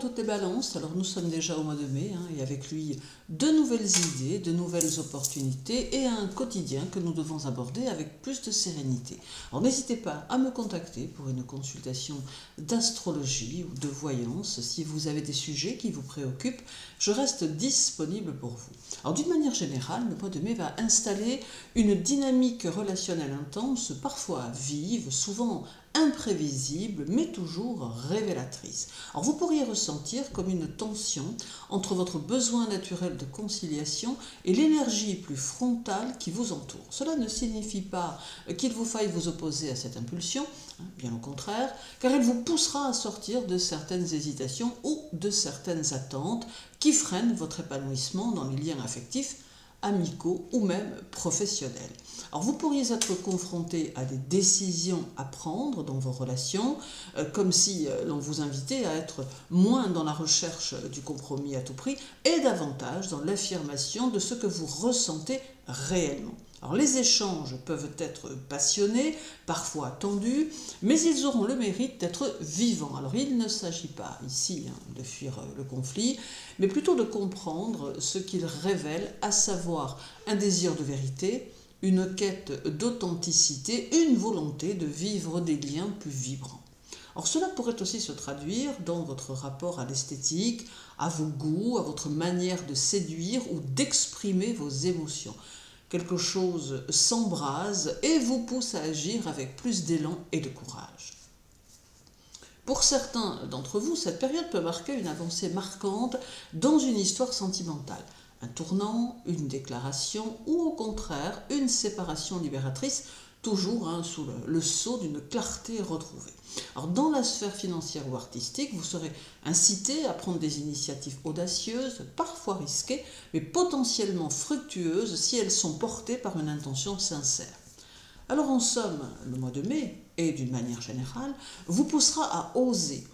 toutes les balances, alors nous sommes déjà au mois de mai, et avec lui de nouvelles idées, de nouvelles opportunités et un quotidien que nous devons aborder avec plus de sérénité. Alors n'hésitez pas à me contacter pour une consultation d'astrologie ou de voyance. Si vous avez des sujets qui vous préoccupent, je reste disponible pour vous. Alors d'une manière générale, le mois de mai va installer une dynamique relationnelle intense, parfois vive, souvent imprévisible, mais toujours révélatrice. Alors vous pourriez ressentir comme une tension entre votre besoin naturel de conciliation et l'énergie plus frontale qui vous entoure. Cela ne signifie pas qu'il vous faille vous opposer à cette impulsion, bien au contraire, car elle vous poussera à sortir de certaines hésitations ou de certaines attentes qui freinent votre épanouissement dans les liens affectifs, amicaux ou même professionnels. Alors vous pourriez être confronté à des décisions à prendre dans vos relations, comme si l'on vous invitait à être moins dans la recherche du compromis à tout prix et davantage dans l'affirmation de ce que vous ressentez réellement. Alors les échanges peuvent être passionnés, parfois tendus, mais ils auront le mérite d'être vivants. Alors il ne s'agit pas ici de fuir le conflit, mais plutôt de comprendre ce qu'ils révèlent, à savoir un désir de vérité, une quête d'authenticité, une volonté de vivre des liens plus vibrants. Or cela pourrait aussi se traduire dans votre rapport à l'esthétique, à vos goûts, à votre manière de séduire ou d'exprimer vos émotions. Quelque chose s'embrase et vous pousse à agir avec plus d'élan et de courage. Pour certains d'entre vous, cette période peut marquer une avancée marquante dans une histoire sentimentale. Un tournant, une déclaration ou au contraire une séparation libératrice, toujours sous le sceau d'une clarté retrouvée. Alors, dans la sphère financière ou artistique, vous serez incité à prendre des initiatives audacieuses, parfois risquées, mais potentiellement fructueuses si elles sont portées par une intention sincère. Alors en somme, le mois de mai, et d'une manière générale, vous poussera à oser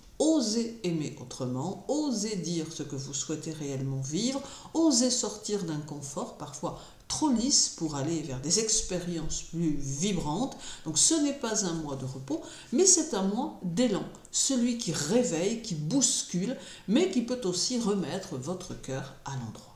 aimer autrement, oser dire ce que vous souhaitez réellement vivre, oser sortir d'un confort parfois trop lisse pour aller vers des expériences plus vibrantes. Donc ce n'est pas un mois de repos, mais c'est un mois d'élan, celui qui réveille, qui bouscule, mais qui peut aussi remettre votre cœur à l'endroit.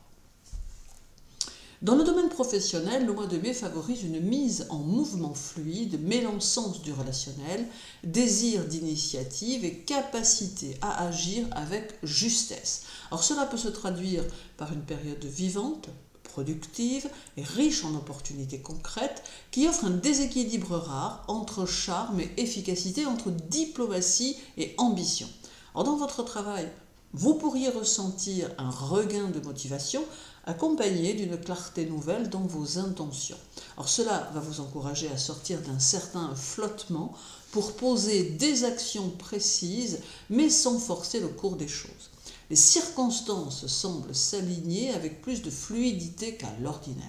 Dans le domaine professionnel, le mois de mai favorise une mise en mouvement fluide, mêlant sens du relationnel, désir d'initiative et capacité à agir avec justesse. Alors cela peut se traduire par une période vivante, productive et riche en opportunités concrètes qui offre un déséquilibre rare entre charme et efficacité, entre diplomatie et ambition. Alors dans votre travail, vous pourriez ressentir un regain de motivation accompagné d'une clarté nouvelle dans vos intentions. Alors cela va vous encourager à sortir d'un certain flottement pour poser des actions précises mais sans forcer le cours des choses. Les circonstances semblent s'aligner avec plus de fluidité qu'à l'ordinaire.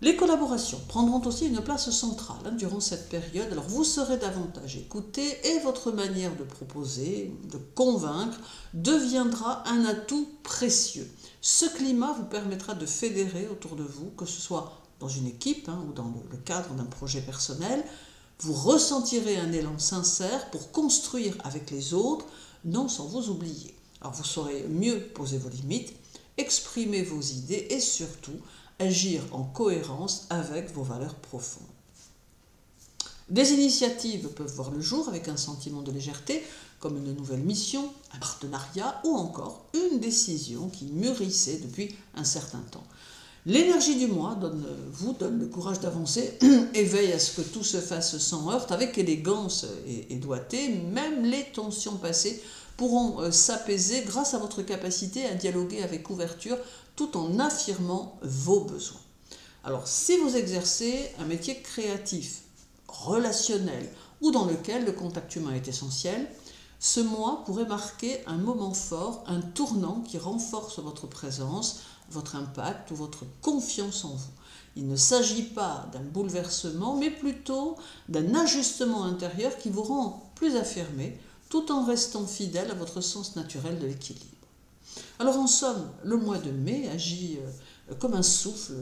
Les collaborations prendront aussi une place centrale durant cette période. Alors vous serez davantage écouté et votre manière de proposer, de convaincre, deviendra un atout précieux. Ce climat vous permettra de fédérer autour de vous, que ce soit dans une équipe ou dans le cadre d'un projet personnel. Vous ressentirez un élan sincère pour construire avec les autres, non sans vous oublier. Alors vous saurez mieux poser vos limites, exprimer vos idées et surtout agir en cohérence avec vos valeurs profondes. Des initiatives peuvent voir le jour avec un sentiment de légèreté, comme une nouvelle mission, un partenariat ou encore une décision qui mûrissait depuis un certain temps. L'énergie du mois vous donne le courage d'avancer et veille à ce que tout se fasse sans heurts, avec élégance et doigté. Même les tensions passées pourront s'apaiser grâce à votre capacité à dialoguer avec ouverture tout en affirmant vos besoins. Alors, si vous exercez un métier créatif, relationnel ou dans lequel le contact humain est essentiel, ce mois pourrait marquer un moment fort, un tournant qui renforce votre présence, votre impact ou votre confiance en vous. Il ne s'agit pas d'un bouleversement, mais plutôt d'un ajustement intérieur qui vous rend plus affirmé, tout en restant fidèle à votre sens naturel de l'équilibre. Alors en somme, le mois de mai agit comme un souffle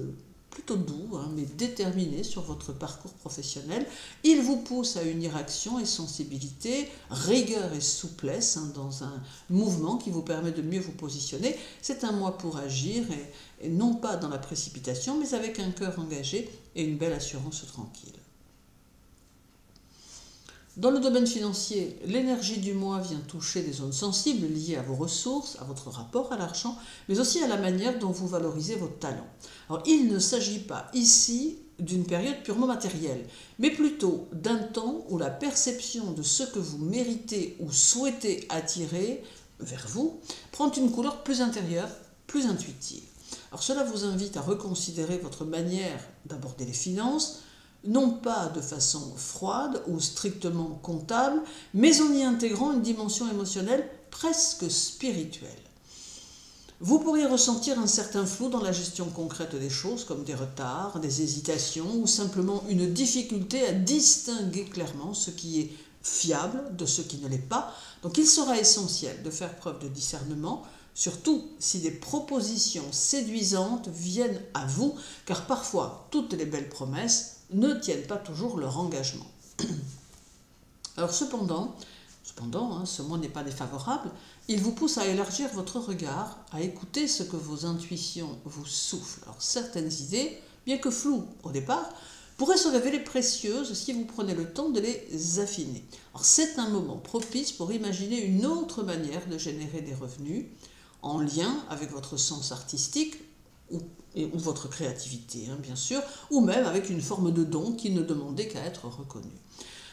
plutôt doux, hein, mais déterminé sur votre parcours professionnel. Il vous pousse à unir action et sensibilité, rigueur et souplesse hein, dans un mouvement qui vous permet de mieux vous positionner. C'est un mois pour agir et non pas dans la précipitation, mais avec un cœur engagé et une belle assurance tranquille. Dans le domaine financier, l'énergie du mois vient toucher des zones sensibles liées à vos ressources, à votre rapport à l'argent, mais aussi à la manière dont vous valorisez vos talents. Alors, il ne s'agit pas ici d'une période purement matérielle, mais plutôt d'un temps où la perception de ce que vous méritez ou souhaitez attirer vers vous prend une couleur plus intérieure, plus intuitive. Alors, cela vous invite à reconsidérer votre manière d'aborder les finances, non pas de façon froide ou strictement comptable, mais en y intégrant une dimension émotionnelle presque spirituelle. Vous pourriez ressentir un certain flou dans la gestion concrète des choses, comme des retards, des hésitations ou simplement une difficulté à distinguer clairement ce qui est fiable de ce qui ne l'est pas. Donc il sera essentiel de faire preuve de discernement, surtout si des propositions séduisantes viennent à vous, car parfois toutes les belles promesses ne tiennent pas toujours leur engagement. Alors cependant, ce mois n'est pas défavorable, il vous pousse à élargir votre regard, à écouter ce que vos intuitions vous soufflent. Alors certaines idées, bien que floues au départ, pourraient se révéler précieuses si vous prenez le temps de les affiner. Alors c'est un moment propice pour imaginer une autre manière de générer des revenus, en lien avec votre sens artistique, ou votre créativité, hein, bien sûr, ou même avec une forme de don qui ne demandait qu'à être reconnu.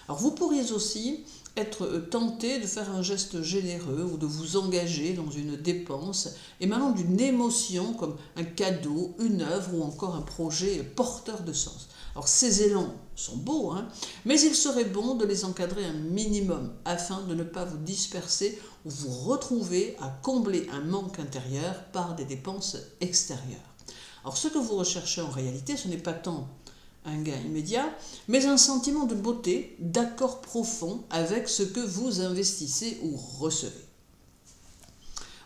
Alors vous pourriez aussi être tenté de faire un geste généreux ou de vous engager dans une dépense émanant d'une émotion comme un cadeau, une œuvre ou encore un projet porteur de sens. Alors ces élans sont beaux, hein, mais il serait bon de les encadrer un minimum afin de ne pas vous disperser ou vous retrouver à combler un manque intérieur par des dépenses extérieures. Alors ce que vous recherchez en réalité, ce n'est pas tant un gain immédiat, mais un sentiment de beauté, d'accord profond avec ce que vous investissez ou recevez.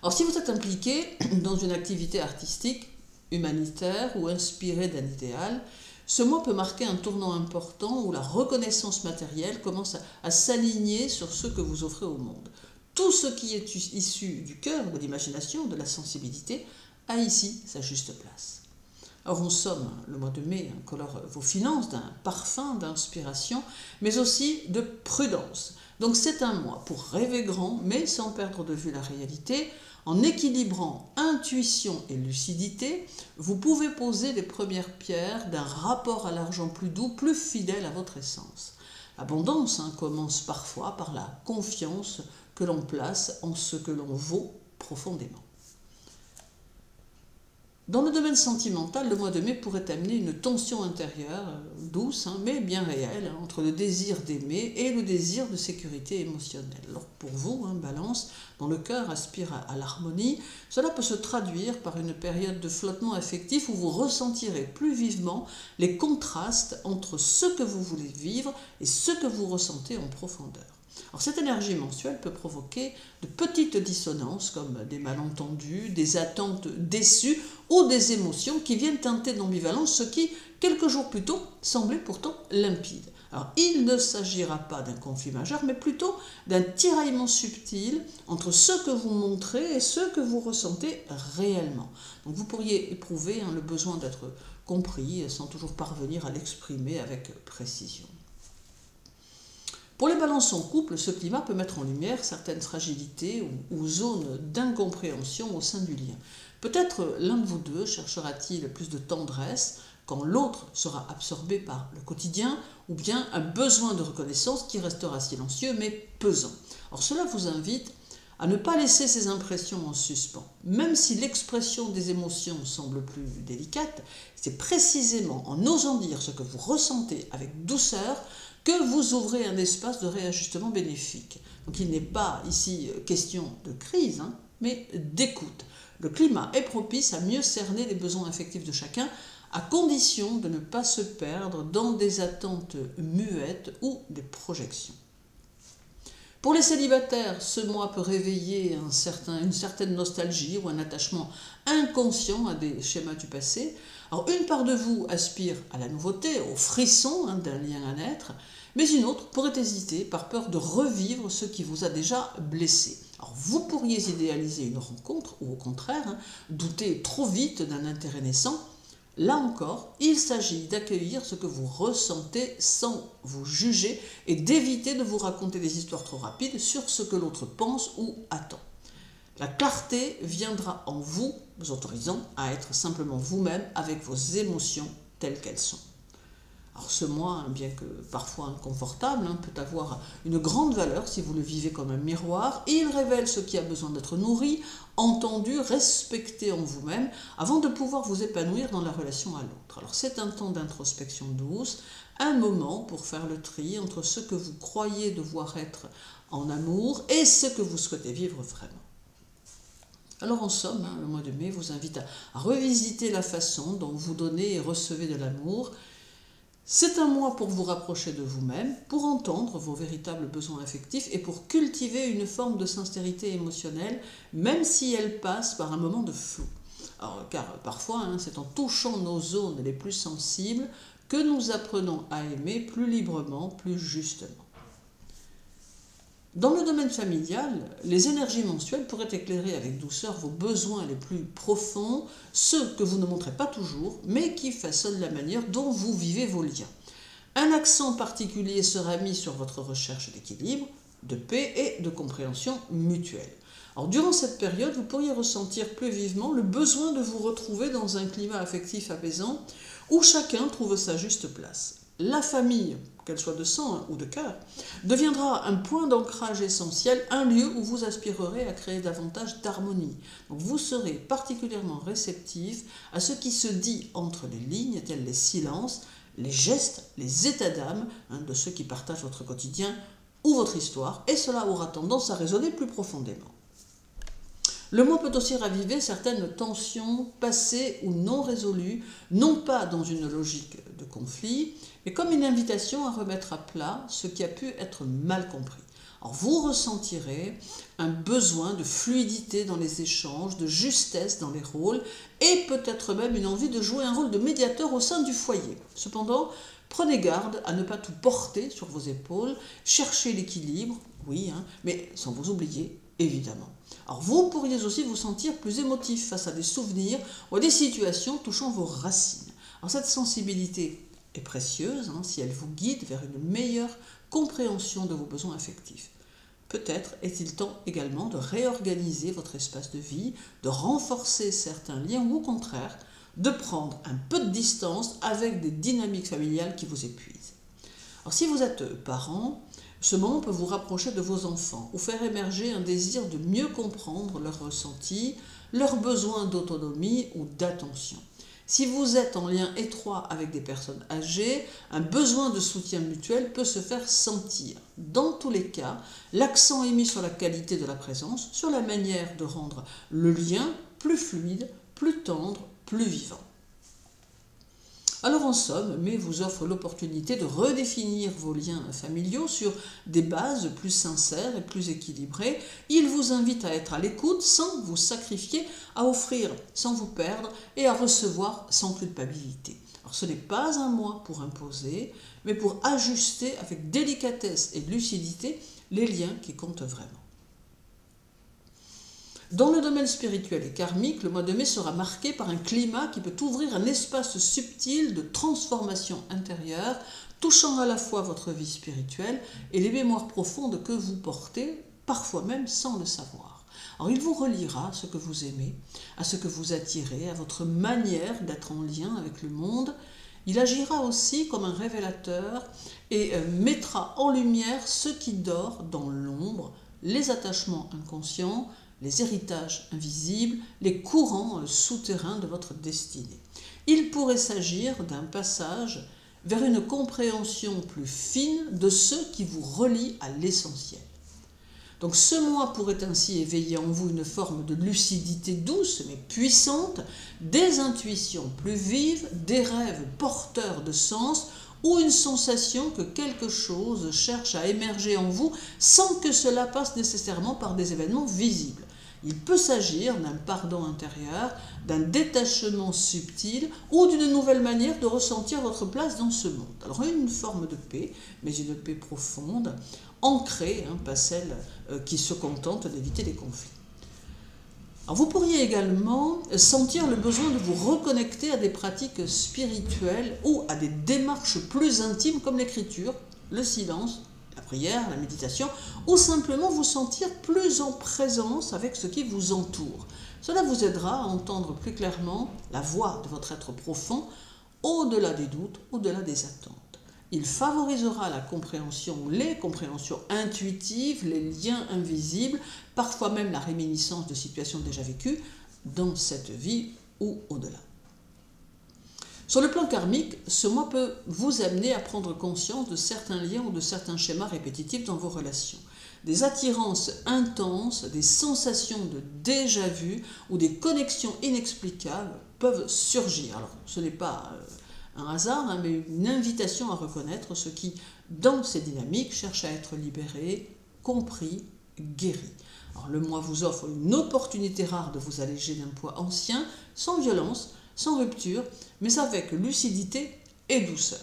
Alors si vous êtes impliqué dans une activité artistique, humanitaire ou inspiré d'un idéal, ce mois peut marquer un tournant important où la reconnaissance matérielle commence à s'aligner sur ce que vous offrez au monde. Tout ce qui est issu du cœur, de l'imagination, de la sensibilité, a ici sa juste place. Or, nous sommes, le mois de mai, colore vos finances d'un parfum d'inspiration, mais aussi de prudence. Donc c'est un mois pour rêver grand, mais sans perdre de vue la réalité. En équilibrant intuition et lucidité, vous pouvez poser les premières pierres d'un rapport à l'argent plus doux, plus fidèle à votre essence. L'abondance commence parfois par la confiance que l'on place en ce que l'on vaut profondément. Dans le domaine sentimental, le mois de mai pourrait amener une tension intérieure, douce, mais bien réelle, entre le désir d'aimer et le désir de sécurité émotionnelle. Alors pour vous, Balance, dont le cœur aspire à l'harmonie, cela peut se traduire par une période de flottement affectif où vous ressentirez plus vivement les contrastes entre ce que vous voulez vivre et ce que vous ressentez en profondeur. Alors cette énergie mensuelle peut provoquer de petites dissonances comme des malentendus, des attentes déçues ou des émotions qui viennent teinter d'ambivalence, ce qui, quelques jours plus tôt, semblait pourtant limpide. Alors il ne s'agira pas d'un conflit majeur, mais plutôt d'un tiraillement subtil entre ce que vous montrez et ce que vous ressentez réellement. Donc vous pourriez éprouver le besoin d'être compris sans toujours parvenir à l'exprimer avec précision. Pour les balances en couple, ce climat peut mettre en lumière certaines fragilités ou zones d'incompréhension au sein du lien. Peut-être l'un de vous deux cherchera-t-il plus de tendresse quand l'autre sera absorbé par le quotidien ou bien un besoin de reconnaissance qui restera silencieux mais pesant. Alors cela vous invite à ne pas laisser ces impressions en suspens. Même si l'expression des émotions semble plus délicate, c'est précisément en osant dire ce que vous ressentez avec douceur que vous ouvrez un espace de réajustement bénéfique. Donc il n'est pas ici question de crise, mais d'écoute. Le climat est propice à mieux cerner les besoins affectifs de chacun, à condition de ne pas se perdre dans des attentes muettes ou des projections. Pour les célibataires, ce mois peut réveiller une certaine nostalgie ou un attachement inconscient à des schémas du passé. Alors une part de vous aspire à la nouveauté, au frisson d'un lien à naître, mais une autre pourrait hésiter par peur de revivre ce qui vous a déjà blessé. Alors vous pourriez idéaliser une rencontre ou au contraire, douter trop vite d'un intérêt naissant. Là encore, il s'agit d'accueillir ce que vous ressentez sans vous juger et d'éviter de vous raconter des histoires trop rapides sur ce que l'autre pense ou attend. La clarté viendra en vous autorisant à être simplement vous-même avec vos émotions telles qu'elles sont. Alors ce mois, bien que parfois inconfortable, peut avoir une grande valeur si vous le vivez comme un miroir. Il révèle ce qui a besoin d'être nourri, entendu, respecté en vous-même, avant de pouvoir vous épanouir dans la relation à l'autre. Alors c'est un temps d'introspection douce, un moment pour faire le tri entre ce que vous croyez devoir être en amour et ce que vous souhaitez vivre vraiment. Alors en somme, le mois de mai vous invite à revisiter la façon dont vous donnez et recevez de l'amour. C'est un mois pour vous rapprocher de vous-même, pour entendre vos véritables besoins affectifs et pour cultiver une forme de sincérité émotionnelle, même si elle passe par un moment de flou. Alors, car parfois, c'est en touchant nos zones les plus sensibles que nous apprenons à aimer plus librement, plus justement. Dans le domaine familial, les énergies mensuelles pourraient éclairer avec douceur vos besoins les plus profonds, ceux que vous ne montrez pas toujours, mais qui façonnent la manière dont vous vivez vos liens. Un accent particulier sera mis sur votre recherche d'équilibre, de paix et de compréhension mutuelle. Alors, durant cette période, vous pourriez ressentir plus vivement le besoin de vous retrouver dans un climat affectif apaisant où chacun trouve sa juste place. La famille, qu'elle soit de sang ou de cœur, deviendra un point d'ancrage essentiel, un lieu où vous aspirerez à créer davantage d'harmonie. Donc vous serez particulièrement réceptif à ce qui se dit entre les lignes, tels les silences, les gestes, les états d'âme de ceux qui partagent votre quotidien ou votre histoire, et cela aura tendance à résonner plus profondément. Le mois peut aussi raviver certaines tensions passées ou non résolues, non pas dans une logique de conflit, mais comme une invitation à remettre à plat ce qui a pu être mal compris. Alors vous ressentirez un besoin de fluidité dans les échanges, de justesse dans les rôles, et peut-être même une envie de jouer un rôle de médiateur au sein du foyer. Cependant, prenez garde à ne pas tout porter sur vos épaules, cherchez l'équilibre, oui, mais sans vous oublier, évidemment. Alors vous pourriez aussi vous sentir plus émotif face à des souvenirs ou à des situations touchant vos racines. Alors cette sensibilité est précieuse si elle vous guide vers une meilleure compréhension de vos besoins affectifs. Peut-être est-il temps également de réorganiser votre espace de vie, de renforcer certains liens ou au contraire de prendre un peu de distance avec des dynamiques familiales qui vous épuisent. Alors si vous êtes parent, ce moment peut vous rapprocher de vos enfants ou faire émerger un désir de mieux comprendre leurs ressentis, leurs besoins d'autonomie ou d'attention. Si vous êtes en lien étroit avec des personnes âgées, un besoin de soutien mutuel peut se faire sentir. Dans tous les cas, l'accent est mis sur la qualité de la présence, sur la manière de rendre le lien plus fluide, plus tendre, plus vivant. Alors en somme, mai vous offre l'opportunité de redéfinir vos liens familiaux sur des bases plus sincères et plus équilibrées. Il vous invite à être à l'écoute sans vous sacrifier, à offrir sans vous perdre et à recevoir sans culpabilité. Alors ce n'est pas un mois pour imposer, mais pour ajuster avec délicatesse et lucidité les liens qui comptent vraiment. Dans le domaine spirituel et karmique, le mois de mai sera marqué par un climat qui peut ouvrir un espace subtil de transformation intérieure, touchant à la fois votre vie spirituelle et les mémoires profondes que vous portez, parfois même sans le savoir. Alors il vous reliera à ce que vous aimez, à ce que vous attirez, à votre manière d'être en lien avec le monde. Il agira aussi comme un révélateur et mettra en lumière ce qui dort dans l'ombre, les attachements inconscients, les héritages invisibles, les courants souterrains de votre destinée. Il pourrait s'agir d'un passage vers une compréhension plus fine de ce qui vous relie à l'essentiel. Donc ce mois pourrait ainsi éveiller en vous une forme de lucidité douce mais puissante, des intuitions plus vives, des rêves porteurs de sens ou une sensation que quelque chose cherche à émerger en vous sans que cela passe nécessairement par des événements visibles. Il peut s'agir d'un pardon intérieur, d'un détachement subtil ou d'une nouvelle manière de ressentir votre place dans ce monde. Alors une forme de paix, mais une paix profonde, ancrée, pas celle qui se contente d'éviter les conflits. Alors vous pourriez également sentir le besoin de vous reconnecter à des pratiques spirituelles ou à des démarches plus intimes comme l'écriture, le silence, la prière, la méditation, ou simplement vous sentir plus en présence avec ce qui vous entoure. Cela vous aidera à entendre plus clairement la voix de votre être profond, au-delà des doutes, au-delà des attentes. Il favorisera la compréhension, les compréhensions intuitives, les liens invisibles, parfois même la réminiscence de situations déjà vécues dans cette vie ou au-delà. Sur le plan karmique, ce mois peut vous amener à prendre conscience de certains liens ou de certains schémas répétitifs dans vos relations. Des attirances intenses, des sensations de déjà-vu ou des connexions inexplicables peuvent surgir. Alors, ce n'est pas un hasard, mais une invitation à reconnaître ce qui, dans ces dynamiques, cherche à être libéré, compris, guéri. Alors, le mois vous offre une opportunité rare de vous alléger d'un poids ancien, sans violence, sans rupture, mais avec lucidité et douceur.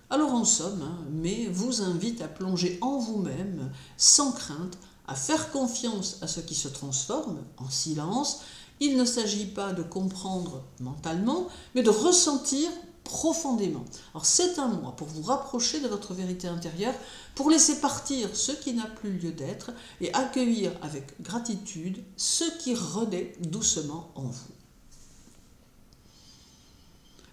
Alors en somme, mais vous invite à plonger en vous-même, sans crainte, à faire confiance à ce qui se transforme, en silence. Il ne s'agit pas de comprendre mentalement, mais de ressentir profondément. Alors c'est un mois pour vous rapprocher de votre vérité intérieure, pour laisser partir ce qui n'a plus lieu d'être et accueillir avec gratitude ce qui renaît doucement en vous.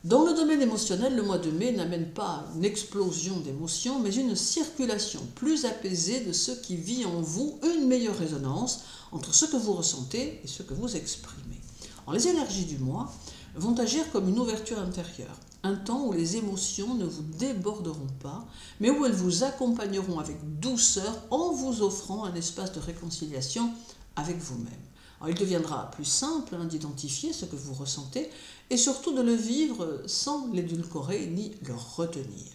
Dans le domaine émotionnel, le mois de mai n'amène pas une explosion d'émotions, mais une circulation plus apaisée de ce qui vit en vous, une meilleure résonance entre ce que vous ressentez et ce que vous exprimez. Alors, les énergies du mois vont agir comme une ouverture intérieure, un temps où les émotions ne vous déborderont pas, mais où elles vous accompagneront avec douceur en vous offrant un espace de réconciliation avec vous-même. Alors, il deviendra plus simple d'identifier ce que vous ressentez et surtout de le vivre sans l'édulcorer ni le retenir.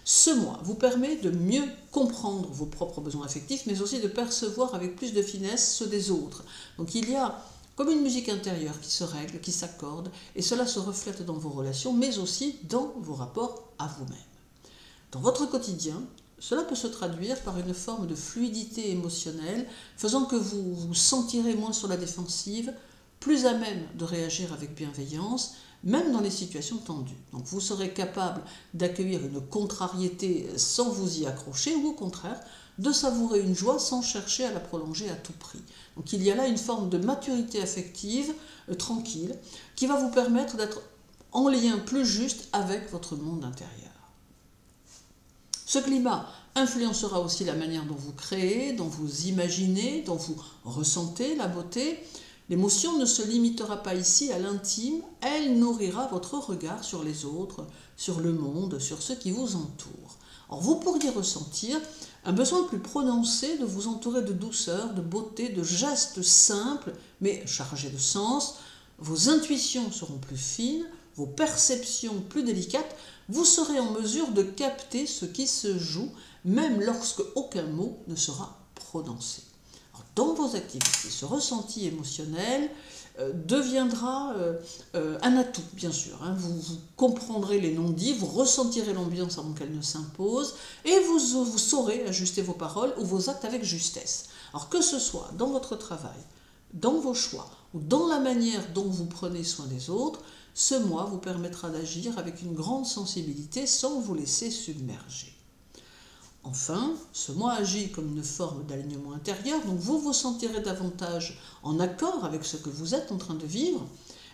Ce mois vous permet de mieux comprendre vos propres besoins affectifs, mais aussi de percevoir avec plus de finesse ceux des autres. Donc il y a comme une musique intérieure qui se règle, qui s'accorde, et cela se reflète dans vos relations, mais aussi dans vos rapports à vous-même. Dans votre quotidien, cela peut se traduire par une forme de fluidité émotionnelle, faisant que vous vous sentirez moins sur la défensive, plus à même de réagir avec bienveillance, même dans les situations tendues. Donc vous serez capable d'accueillir une contrariété sans vous y accrocher, ou au contraire, de savourer une joie sans chercher à la prolonger à tout prix. Donc il y a là une forme de maturité affective, tranquille, qui va vous permettre d'être en lien plus juste avec votre monde intérieur. Ce climat influencera aussi la manière dont vous créez, dont vous imaginez, dont vous ressentez la beauté. L'émotion ne se limitera pas ici à l'intime, elle nourrira votre regard sur les autres, sur le monde, sur ceux qui vous entourent. Or, vous pourriez ressentir un besoin plus prononcé de vous entourer de douceur, de beauté, de gestes simples, mais chargés de sens. Vos intuitions seront plus fines, vos perceptions plus délicates. Vous serez en mesure de capter ce qui se joue, même lorsque aucun mot ne sera prononcé. Alors, dans vos activités, ce ressenti émotionnel deviendra un atout, bien sûr. Vous comprendrez les non-dits, vous ressentirez l'ambiance avant qu'elle ne s'impose, et vous saurez ajuster vos paroles ou vos actes avec justesse. Alors que ce soit dans votre travail, dans vos choix, ou dans la manière dont vous prenez soin des autres, ce mois vous permettra d'agir avec une grande sensibilité sans vous laisser submerger. Enfin, ce mois agit comme une forme d'alignement intérieur, donc vous vous sentirez davantage en accord avec ce que vous êtes en train de vivre.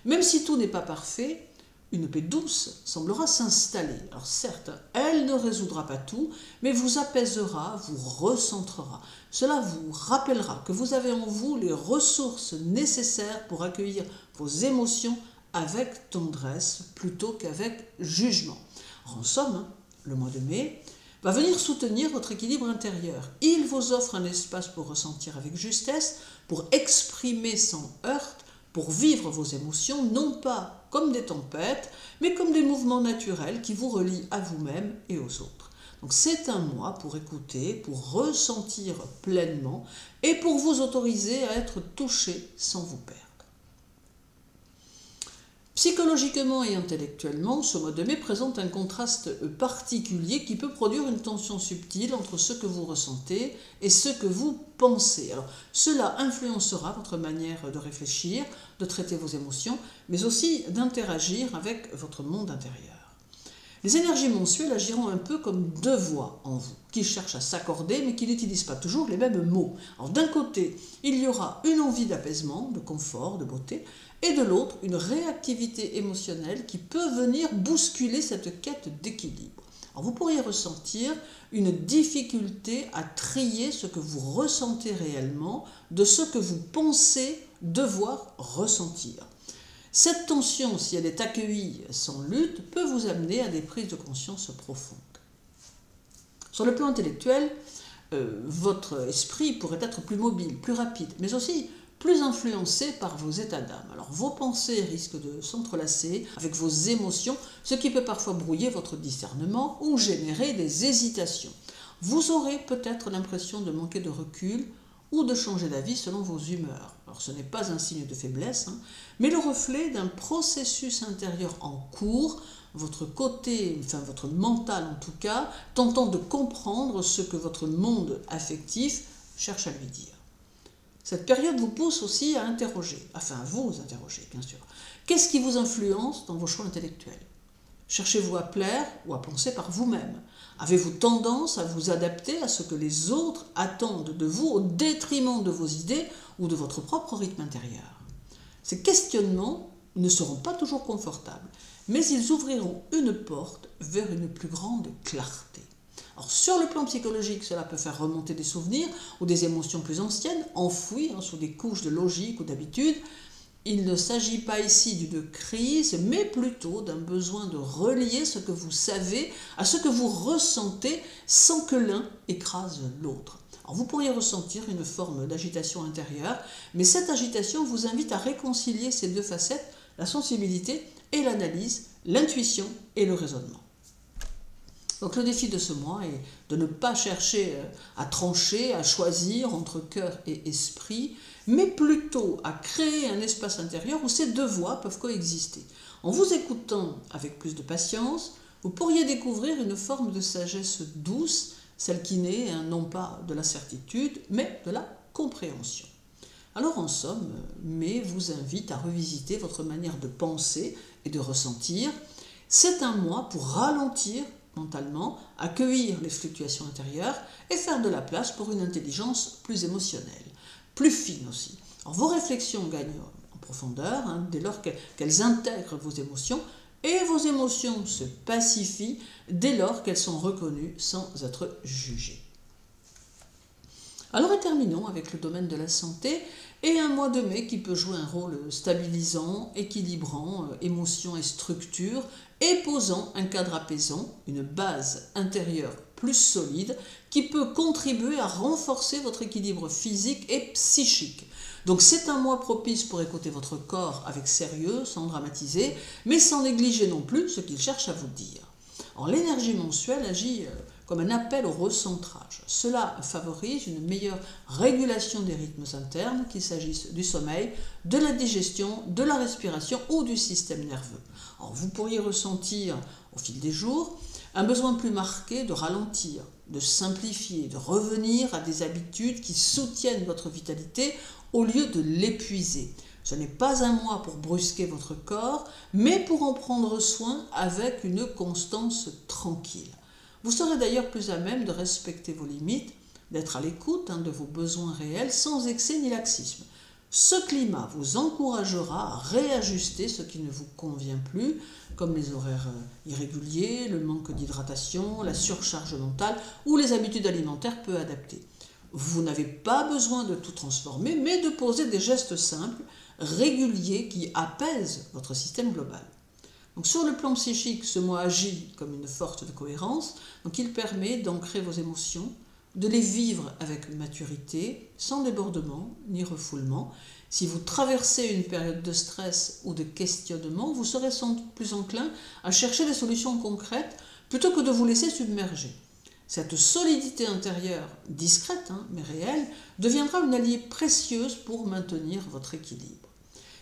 Même si tout n'est pas parfait, une paix douce semblera s'installer. Alors certes, elle ne résoudra pas tout, mais vous apaisera, vous recentrera. Cela vous rappellera que vous avez en vous les ressources nécessaires pour accueillir vos émotions avec tendresse plutôt qu'avec jugement. Alors, en somme, le mois de mai va venir soutenir votre équilibre intérieur. Il vous offre un espace pour ressentir avec justesse, pour exprimer sans heurts pour vivre vos émotions, non pas comme des tempêtes, mais comme des mouvements naturels qui vous relient à vous-même et aux autres. Donc c'est un mois pour écouter, pour ressentir pleinement et pour vous autoriser à être touché sans vous perdre. Psychologiquement et intellectuellement, ce mois de mai présente un contraste particulier qui peut produire une tension subtile entre ce que vous ressentez et ce que vous pensez. Alors, cela influencera votre manière de réfléchir, de traiter vos émotions, mais aussi d'interagir avec votre monde intérieur. Les énergies mensuelles agiront un peu comme deux voix en vous, qui cherchent à s'accorder mais qui n'utilisent pas toujours les mêmes mots. Alors d'un côté, il y aura une envie d'apaisement, de confort, de beauté, et de l'autre, une réactivité émotionnelle qui peut venir bousculer cette quête d'équilibre. Alors vous pourriez ressentir une difficulté à trier ce que vous ressentez réellement de ce que vous pensez devoir ressentir. Cette tension, si elle est accueillie sans lutte, peut vous amener à des prises de conscience profondes. Sur le plan intellectuel, votre esprit pourrait être plus mobile, plus rapide, mais aussi plus influencé par vos états d'âme. Alors vos pensées risquent de s'entrelacer avec vos émotions, ce qui peut parfois brouiller votre discernement ou générer des hésitations. Vous aurez peut-être l'impression de manquer de recul ou de changer d'avis selon vos humeurs. Alors ce n'est pas un signe de faiblesse, mais le reflet d'un processus intérieur en cours, votre côté, enfin votre mental en tout cas, tentant de comprendre ce que votre monde affectif cherche à lui dire. Cette période vous pousse aussi à interroger, enfin à vous interroger bien sûr. Qu'est-ce qui vous influence dans vos choix intellectuels? Cherchez-vous à plaire ou à penser par vous-même? Avez-vous tendance à vous adapter à ce que les autres attendent de vous au détriment de vos idées ou de votre propre rythme intérieur? Ces questionnements ne seront pas toujours confortables, mais ils ouvriront une porte vers une plus grande clarté. Alors, sur le plan psychologique, cela peut faire remonter des souvenirs ou des émotions plus anciennes, enfouies sous des couches de logique ou d'habitude. Il ne s'agit pas ici d'une crise, mais plutôt d'un besoin de relier ce que vous savez à ce que vous ressentez sans que l'un écrase l'autre. Alors, vous pourriez ressentir une forme d'agitation intérieure, mais cette agitation vous invite à réconcilier ces deux facettes, la sensibilité et l'analyse, l'intuition et le raisonnement. Donc le défi de ce mois est de ne pas chercher à trancher, à choisir entre cœur et esprit, mais plutôt à créer un espace intérieur où ces deux voies peuvent coexister. En vous écoutant avec plus de patience, vous pourriez découvrir une forme de sagesse douce, celle qui naît non pas de la certitude, mais de la compréhension. Alors en somme, mai vous invite à revisiter votre manière de penser et de ressentir. C'est un mois pour ralentir mentalement, accueillir les fluctuations intérieures et faire de la place pour une intelligence plus émotionnelle, plus fine aussi. Alors, vos réflexions gagnent en profondeur dès lors qu'elles intègrent vos émotions et vos émotions se pacifient dès lors qu'elles sont reconnues sans être jugées. Alors terminons avec le domaine de la santé et un mois de mai qui peut jouer un rôle stabilisant, équilibrant émotions et structures et posant un cadre apaisant, une base intérieure plus solide qui peut contribuer à renforcer votre équilibre physique et psychique. Donc c'est un mois propice pour écouter votre corps avec sérieux, sans dramatiser, mais sans négliger non plus ce qu'il cherche à vous dire. Alors l'énergie mensuelle agit comme un appel au recentrage. Cela favorise une meilleure régulation des rythmes internes, qu'il s'agisse du sommeil, de la digestion, de la respiration ou du système nerveux. Alors, vous pourriez ressentir au fil des jours un besoin plus marqué de ralentir, de simplifier, de revenir à des habitudes qui soutiennent votre vitalité au lieu de l'épuiser. Ce n'est pas un mois pour brusquer votre corps, mais pour en prendre soin avec une constance tranquille. Vous serez d'ailleurs plus à même de respecter vos limites, d'être à l'écoute de vos besoins réels sans excès ni laxisme. Ce climat vous encouragera à réajuster ce qui ne vous convient plus, comme les horaires irréguliers, le manque d'hydratation, la surcharge mentale ou les habitudes alimentaires peu adaptées. Vous n'avez pas besoin de tout transformer, mais de poser des gestes simples, réguliers, qui apaisent votre système global. Donc, sur le plan psychique, ce mois agit comme une force de cohérence, donc il permet d'ancrer vos émotions, de les vivre avec maturité, sans débordement ni refoulement. Si vous traversez une période de stress ou de questionnement, vous serez sans doute plus enclin à chercher des solutions concrètes plutôt que de vous laisser submerger. Cette solidité intérieure, discrète mais réelle, deviendra une alliée précieuse pour maintenir votre équilibre.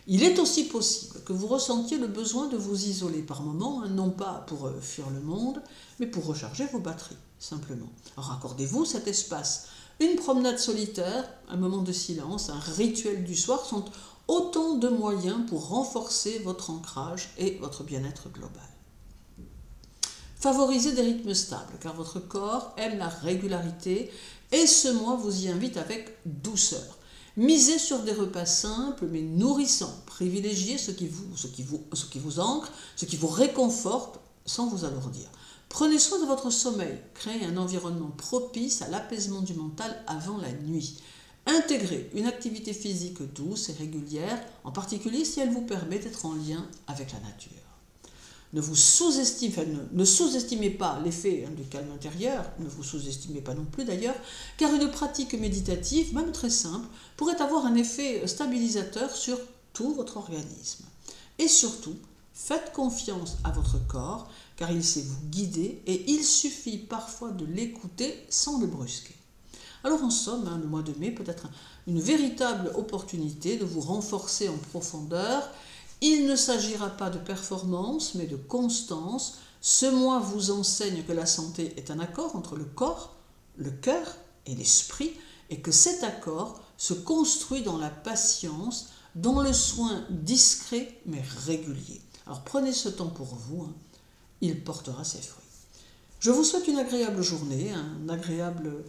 Il est aussi possible que vous ressentiez le besoin de vous isoler par moments, non pas pour fuir le monde, mais pour recharger vos batteries, simplement. Alors accordez-vous cet espace. Une promenade solitaire, un moment de silence, un rituel du soir sont autant de moyens pour renforcer votre ancrage et votre bien-être global. Favorisez des rythmes stables, car votre corps aime la régularité et ce mois vous y invite avec douceur. Misez sur des repas simples mais nourrissants. Privilégiez ce qui vous ancre, ce qui vous réconforte sans vous alourdir. Prenez soin de votre sommeil. Créez un environnement propice à l'apaisement du mental avant la nuit. Intégrez une activité physique douce et régulière, en particulier si elle vous permet d'être en lien avec la nature. Ne sous-estimez pas l'effet du calme intérieur, ne vous sous-estimez pas non plus d'ailleurs, car une pratique méditative, même très simple, pourrait avoir un effet stabilisateur sur tout votre organisme. Et surtout, faites confiance à votre corps, car il sait vous guider et il suffit parfois de l'écouter sans le brusquer. Alors en somme, le mois de mai peut être une véritable opportunité de vous renforcer en profondeur. Il ne s'agira pas de performance, mais de constance. Ce mois vous enseigne que la santé est un accord entre le corps, le cœur et l'esprit, et que cet accord se construit dans la patience, dans le soin discret mais régulier. Alors prenez ce temps pour vous, il portera ses fruits. Je vous souhaite une agréable journée, un agréable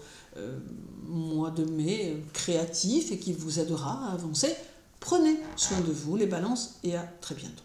mois de mai créatif et qui vous aidera à avancer. Prenez soin de vous, les balances, et à très bientôt.